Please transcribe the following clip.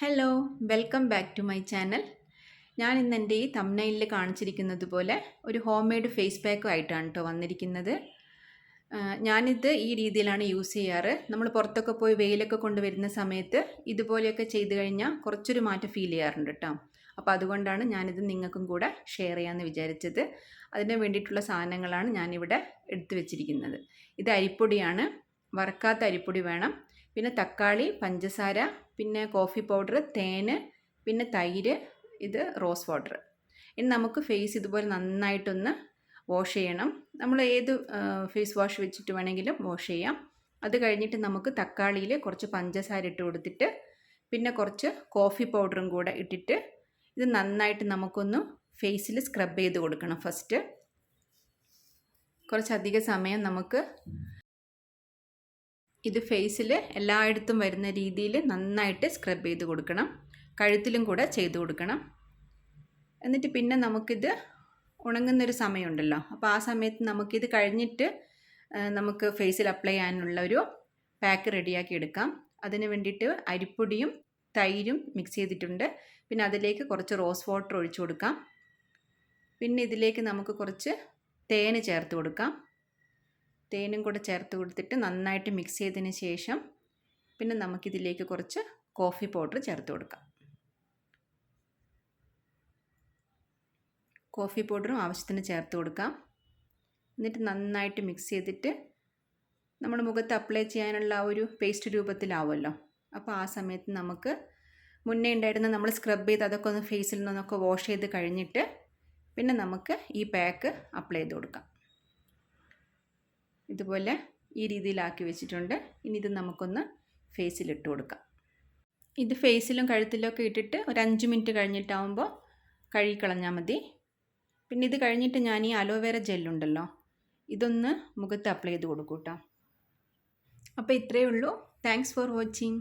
Hello, welcome back to my channel. ഞാൻ ഇന്ന് എൻ്റെ ഈ തംബ്നെയിലിൽ കാണിച്ചിരിക്കുന്നത് പോലെ ഒരു ഹോം മെയ്ഡ് ഫേസ് പാക്കും ആയിട്ടാണ് കേട്ടോ വന്നിരിക്കുന്നത്. ഞാനിത് ഈ രീതിയിലാണ് യൂസ് ചെയ്യാറ്. നമ്മൾ പുറത്തൊക്കെ പോയി വെയിലൊക്കെ കൊണ്ടുവരുന്ന സമയത്ത് ഇതുപോലെയൊക്കെ ചെയ്ത് കഴിഞ്ഞാൽ കുറച്ചൊരു മാറ്റം ഫീൽ ചെയ്യാറുണ്ട് കേട്ടോ. അപ്പോൾ അതുകൊണ്ടാണ് ഞാനിത് നിങ്ങൾക്കും കൂടെ ഷെയർ ചെയ്യാമെന്ന് വിചാരിച്ചത്. അതിന് വേണ്ടിയിട്ടുള്ള സാധനങ്ങളാണ് ഞാനിവിടെ എടുത്തു വെച്ചിരിക്കുന്നത്. ഇത് അരിപ്പൊടിയാണ്, വറുക്കാത്ത അരിപ്പൊടി വേണം. പിന്നെ തക്കാളി, പഞ്ചസാര, പിന്നെ കോഫി പൗഡർ, തേൻ, പിന്നെ തൈര്, ഇത് റോസ് വാട്ടർ. ഇനി നമുക്ക് ഫേസ് ഇതുപോലെ നന്നായിട്ടൊന്ന് വാഷ് ചെയ്യണം. നമ്മൾ ഏത് ഫേസ് വാഷ് വെച്ചിട്ട് വേണമെങ്കിലും വാഷ് ചെയ്യാം. അത് കഴിഞ്ഞിട്ട് നമുക്ക് തക്കാളിയിൽ കുറച്ച് പഞ്ചസാര ഇട്ട് കൊടുത്തിട്ട് പിന്നെ കുറച്ച് കോഫി പൗഡറും കൂടെ ഇട്ടിട്ട് ഇത് നന്നായിട്ട് നമുക്കൊന്ന് ഫേസിൽ സ്ക്രബ് ചെയ്ത് കൊടുക്കണം. ഫസ്റ്റ് കുറച്ചധികം സമയം നമുക്ക് ഇത് ഫേസിൽ എല്ലായിടത്തും വരുന്ന രീതിയിൽ നന്നായിട്ട് സ്ക്രബ് ചെയ്ത് കൊടുക്കണം. കഴുത്തിലും കൂടെ ചെയ്ത് കൊടുക്കണം. എന്നിട്ട് പിന്നെ നമുക്കിത് ഉണങ്ങുന്നൊരു സമയമുണ്ടല്ലോ, അപ്പോൾ ആ സമയത്ത് നമുക്കിത് കഴിഞ്ഞിട്ട് നമുക്ക് ഫേസിൽ അപ്ലൈ ചെയ്യാനുള്ള ഒരു പാക്ക് റെഡിയാക്കി എടുക്കാം. അതിന് വേണ്ടിയിട്ട് അരിപ്പൊടിയും തൈരും മിക്സ് ചെയ്തിട്ടുണ്ട്. പിന്നെ അതിലേക്ക് കുറച്ച് റോസ് വാട്ടർ ഒഴിച്ചു കൊടുക്കാം. പിന്നെ ഇതിലേക്ക് നമുക്ക് കുറച്ച് തേൻ ചേർത്ത് കൊടുക്കാം. തേനും കൂടെ ചേർത്ത് കൊടുത്തിട്ട് നന്നായിട്ട് മിക്സ് ചെയ്തതിന് ശേഷം പിന്നെ നമുക്കിതിലേക്ക് കുറച്ച് കോഫി പൗഡർ ചേർത്ത് കൊടുക്കാം. കോഫി പൗഡറും ആവശ്യത്തിന് ചേർത്ത് കൊടുക്കാം. എന്നിട്ട് നന്നായിട്ട് മിക്സ് ചെയ്തിട്ട് നമ്മുടെ മുഖത്ത് അപ്ലൈ ചെയ്യാനുള്ള ആ ഒരു പേസ്റ്റ് രൂപത്തിലാവുമല്ലോ. അപ്പോൾ ആ സമയത്ത് നമുക്ക് മുന്നേ ഉണ്ടായിരുന്ന നമ്മൾ സ്ക്രബ് ചെയ്ത് അതൊക്കെ ഒന്ന് ഫേസിൽ നിന്നൊക്കെ വാഷ് ചെയ്ത് കഴിഞ്ഞിട്ട് പിന്നെ നമുക്ക് ഈ പാക്ക് അപ്ലൈ ചെയ്ത് കൊടുക്കാം. ഇതുപോലെ ഈ രീതിയിലാക്കി വെച്ചിട്ടുണ്ട്. ഇനി ഇത് നമുക്കൊന്ന് ഫേസിലിട്ട് കൊടുക്കാം. ഇത് ഫേസിലും കഴുത്തിലൊക്കെ ഇട്ടിട്ട് ഒരു 5 മിനിറ്റ് കഴിഞ്ഞിട്ടാവുമ്പോൾ കഴുകിക്കളഞ്ഞാൽ മതി. പിന്നെ ഇത് കഴിഞ്ഞിട്ട് ഞാൻ ഈ അലോവേര ജെല്ലുണ്ടല്ലോ, ഇതൊന്ന് മുഖത്ത് അപ്ലൈ ചെയ്ത് കൊടുക്കും കേട്ടോ. അപ്പോൾ ഇത്രയേ ഉള്ളൂ. Thanks for watching.